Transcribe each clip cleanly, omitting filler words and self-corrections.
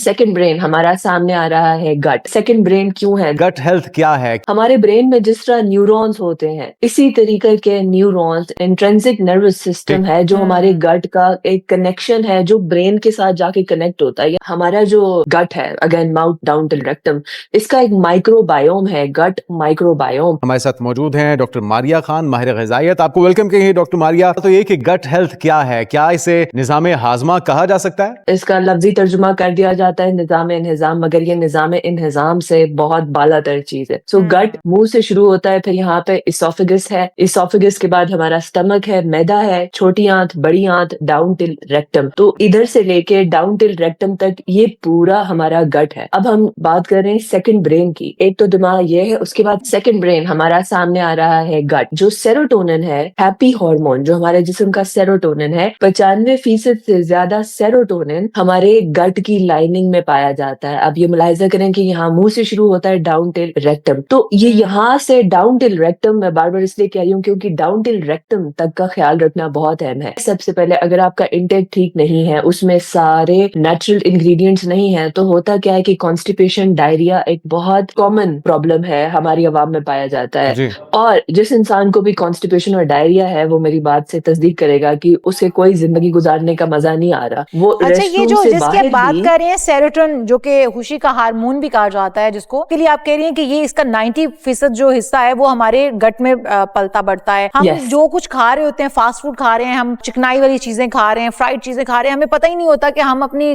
Second brain हमारा सामने आ रहा है गट। सेकंड ब्रेन क्यों है? गट हेल्थ क्या है? हमारे ब्रेन में जिस तरह न्यूरॉन्स होते हैं, इसी तरीके के न्यूरॉन्स इंट्रिंसिक नर्वस सिस्टम है जो हमारे गट का एक कनेक्शन है जो ब्रेन के साथ जाके कनेक्ट होता है। हमारा जो गट है, again mouth down till rectum, इसका एक माइक्रोबायोम है, गट माइक्रोबायोम। हमारे साथ मौजूद हैं डॉक्टर मारिया खान, माहिर ग़िज़ाइयत। आपको वेलकम कहेंगे डॉक्टर मारिया। तो ये कि गट हेल्थ क्या है, क्या इसे निज़ाम हाजमा कहा जा सकता है? इसका लफ्जी तर्जुमा कर दिया जाता है निज़ाम इंहिज़ाम, मगर ये निज़ाम इंहिज़ाम से बहुत बालातर चीज है। सो गट मुंह से शुरू होता है, फिर यहाँ पे इसोफेगस है, इसोफेगस के बाद हमारा स्टमक है, मैदा है, छोटी आंत, बड़ी आंत, डाउन टिल रेक्टम। तो इधर से लेके डाउन टिल रेक्टम तक ये पूरा हमारा गट है। अब हम बात कर रहे हैं सेकंड ब्रेन की। एक तो दिमाग ये है, उसके बाद सेकंड ब्रेन हमारा सामने आ रहा है गट। जो सेरोटोनिन है, हैप्पी हार्मोन, जो हमारे जिस्म का सेरोटोनिन है, 95% से ज्यादा सेरोटोनिन हमारे गट की लाइनिंग में पाया जाता है। अब ये मुलाहिजा करें कि यहाँ मुंह से शुरू होता है डाउन टिल रेक्टम, तो ये यहाँ से डाउन टिल रेक्टम, मैं बार बार इसलिए कह रही हूँ क्योंकि डाउन टिल रेक्टम तक का ख्याल रखना बहुत अहम है। सबसे पहले अगर आपका इंटेक ठीक नहीं है, उसमें सारे नेचुरल इंग्रेडिएंट्स नहीं है, तो होता क्या है कि कॉन्स्टिपेशन, डायरिया एक बहुत कॉमन प्रॉब्लम है, हमारी आवाम में पाया जाता है। और जिस इंसान को भी कॉन्स्टिपेशन और डायरिया है, वो मेरी बात से तस्दीक करेगा कि उसे कोई जिंदगी गुजारने का मजा नहीं आ रहा। वो अच्छा, ये जो जिसकी आप बात कर रहे हैं सेरोटोनिन, जो कि खुशी का हार्मोन भी कहा जाता है, जिसको के लिए आप कह रही हैं कि ये इसका 90% जो हिस्सा है वो हमारे गट में पलता बढ़ता है। हम जो कुछ खा रहे होते हैं, फास्ट फूड खा रहे हैं, हम चिकनाई वाली चीजें खा रहे हैं, फ्राइड चीजें खा रहे हैं, हमें पता ही नहीं होता कि हम अपनी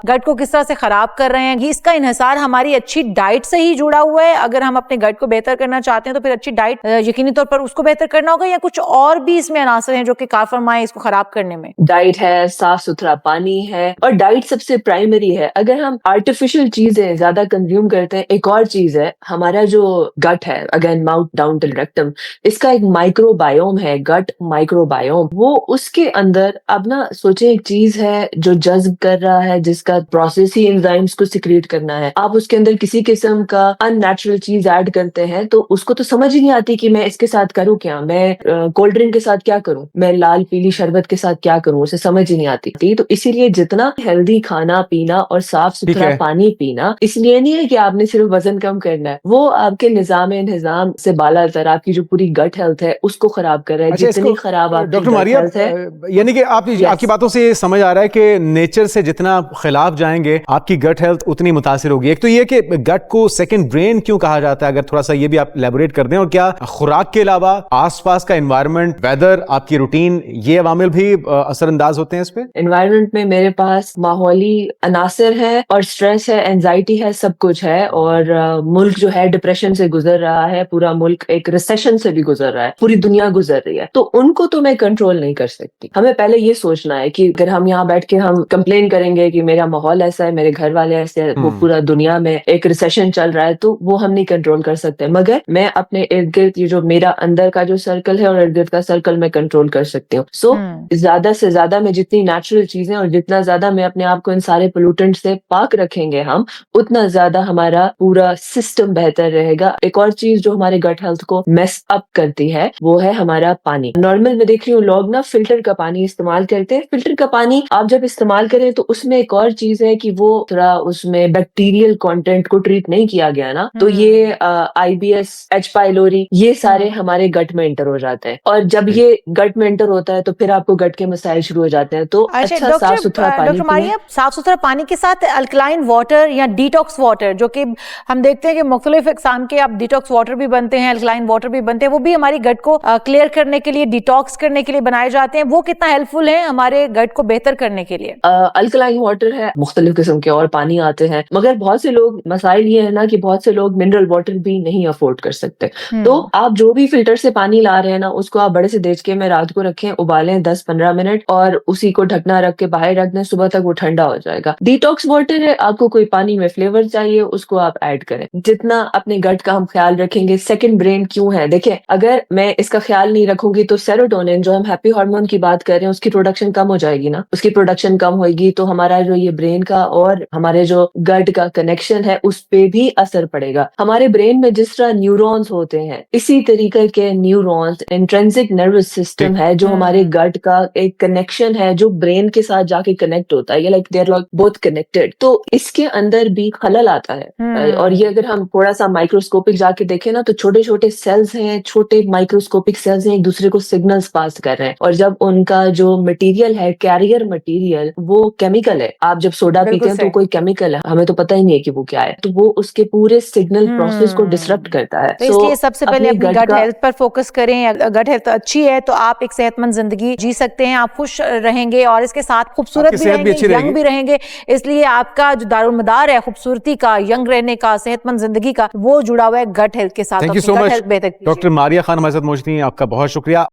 गट को किस तरह से खराब कर रहे हैं। ये इसका इन्हिसार हमारी अच्छी डाइट से ही जुड़ा हुआ है। अगर हम अपने गट को बेहतर करना चाहते हैं तो फिर अच्छी डाइट यकीनी तौर पर उसको बेहतर करना होगा, या कुछ और भी इसमें अनासर हैं जो कि कार फरमाए इसको खराब करने में? डाइट है, साफ सुथरा पानी है, और डाइट सबसे प्राइमरी है। अगर हम आर्टिफिशियल चीजें ज्यादा कंज्यूम करते हैं, एक और चीज है, हमारा जो गट है, again mouth down till rectum, इसका एक माइक्रोबायोम है, गट माइक्रोबायोम। वो उसके अंदर, अब ना सोचे, एक चीज है जो जज्ब कर रहा है, जिसका प्रोसेस ही एंजाइम्स को सिक्रिएट करना है। आप उसके अंदर किसी किस्म का अननेचुरल चीज ऐड करते हैं तो उसको तो समझ ही नहीं आती कि मैं इसके साथ करूँ क्या, मैं कोल्ड ड्रिंक के साथ क्या करूँ, मैं लाल पीली शरबत के साथ क्या करूँ, उसे समझ ही नहीं आती। तो इसीलिए जितना हेल्दी खाना पीना और साफ सुथरा पानी पीना, इसलिए नहीं है कि आपने सिर्फ वजन कम करना है, वो आपके निजाम इंतजाम से बालातर आपकी जो पूरी गट हेल्थ है उसको खराब कर रहा है। जितनी खराब आपकी गट हेल्थ है, यानी कि आपकी बातों से समझ आ रहा है कि नेचर से जितना खिलाफ जाएंगे आपकी गट हेल्थ उतनी मुतासिर होगी। एक तो ये कि गट को सेकंड ब्रेन क्यों कहा जाता है, अगर थोड़ा सा ये भी आप एलैबोरेट कर दें। और क्या खुराक के अलावा आसपास का एनवायरनमेंट, वेदर, आपकी रूटीन, ये अवामिल भी असरअंदाज होते हैं इस पे? एनवायरनमेंट में मेरे पास माहौली अनासर है और स्ट्रेस है, एंजाइटी है, सब कुछ है। और मुल्क जो है डिप्रेशन से गुजर रहा है, पूरा मुल्क एक रिसेशन से भी गुजर रहा है, पूरी दुनिया गुजर रही है, तो उनको तो मैं कंट्रोल नहीं कर सकती। हमें पहले ये सोचना है कि अगर हम यहाँ बैठ के हम कंप्लेन करेंगे कि मेरा माहौल ऐसा है, मेरे घर वाले ऐसे है, वो पूरा दुनिया में एक रिसेशन चल रहा है, तो वो हम नहीं कंट्रोल कर सकते। मगर मैं अपने इर्द गिर्द, ये जो मेरा अंदर का जो सर्कल है और इर्द गिर्द का सर्कल, मैं कंट्रोल कर सकती हूँ। सो ज्यादा से ज्यादा मैं जितनी नेचुरल चीजें और जितना ज्यादा मैं अपने आप को इन सारे पोल्यूटेंट से पाक रखेंगे हम, उतना ज्यादा हमारा पूरा सिस्टम बेहतर रहेगा। एक और चीज जो हमारे गट हेल्थ को मेस अप करती है वो है हमारा पानी। नॉर्मल मैं देख रही हूँ लोग ना फिल्टर का पानी इस्तेमाल करते हैं। फिल्टर का पानी आप जब इस्तेमाल करें तो उसमें एक और चीज है कि वो थोड़ा उसमें बैक्टीरियल कंटेंट को ट्रीट नहीं किया गया ना, तो ये IBS, H पाइलोरी, ये सारे हमारे गट में एंटर हो जाते हैं। और जब ये गट में एंटर होता है तो फिर आपको गट के मसाइल शुरू हो जाते हैं। तो अच्छा साफ सुथरा पानी, डॉक्टर मारिया, साफ सुथरा पानी के साथ अल्कलाइन वाटर या डिटॉक्स वाटर, जो कि हम देखते हैं कि मुख्तलिफ इकसाम के आप डिटॉक्स वाटर भी बनते हैं, अल्कलाइन वाटर भी बनते हैं, वो भी हमारी गट को क्लियर करने के लिए, डिटॉक्स करने के लिए बनाए जाते हैं। वो कितना हेल्पफुल है हमारे गट को बेहतर करने के लिए? अल्कलाइन वाटर है, मुख्तलिफ किस्म के और पानी आते हैं, मगर बहुत से लोग, मसाइल ये है ना कि बहुत से लोग मिनरल वाटर भी नहीं अफोर्ड कर सकते। तो आप जो भी फिल्टर से पानी ला रहे हैं ना, उसको आप बड़े से देचके में रात को रखें, उबालें 10-15 मिनट, और उसी को ढकना रख के बाहर रख दें, सुबह तक वो ठंडा हो जाएगा। डिटॉक्स वाटर है, आपको कोई पानी में फ्लेवर चाहिए, उसको आप ऐड करें। जितना अपने गट का हम ख्याल रखेंगे, सेकंड ब्रेन क्यों है, देखिए, अगर मैं इसका ख्याल नहीं रखूंगी तो सेरोटोनिन, जो हम हैप्पी हार्मोन की बात कर रहे हैं, उसकी प्रोडक्शन कम हो जाएगी ना। उसकी प्रोडक्शन कम होगी तो हमारा जो ये ब्रेन का और हमारे जो गट का कनेक्शन है उस पे भी असर पड़ेगा। हमारे ब्रेन में जिस तरह न्यूरॉन्स होते हैं, इसी तरीके के न्यूरॉन्स इंट्रिंसिक नर्वस सिस्टम है जो हमारे गट का एक कनेक्शन है जो ब्रेन के साथ जाके कनेक्ट होता है। ये like they are both connected. Destructed, तो इसके अंदर भी खलल आता है। और ये अगर हम थोड़ा सा माइक्रोस्कोपिक जाके देखें ना, तो छोटे छोटे सेल्स हैं, छोटे माइक्रोस्कोपिक सेल्स हैं, एक दूसरे को सिग्नल्स पास कर रहे हैं। और जब उनका जो मटेरियल है, कैरियर मटेरियल, वो केमिकल है। आप जब सोडा पीते हैं तो कोई केमिकल है, हमें तो पता ही नहीं है कि वो क्या है, तो वो उसके पूरे सिग्नल प्रोसेस को डिसरप्ट करता है। तो इसलिए सबसे पहले अपनी गट हेल्थ पर फोकस करें। गट हेल्थ अच्छी है तो आप एक सेहतमंद जिंदगी जी सकते हैं, आप खुश रहेंगे और इसके साथ खूबसूरत भी रहेंगे, यंग भी रहेंगे। इसलिए आपका जो दारोमदार है खूबसूरती का, यंग रहने का, सेहतमंद जिंदगी का, वो जुड़ा हुआ है गट हेल्थ के साथ। Thank you so much doctor Maria Khan हमारे साथ मौजूद थी, आपका बहुत शुक्रिया।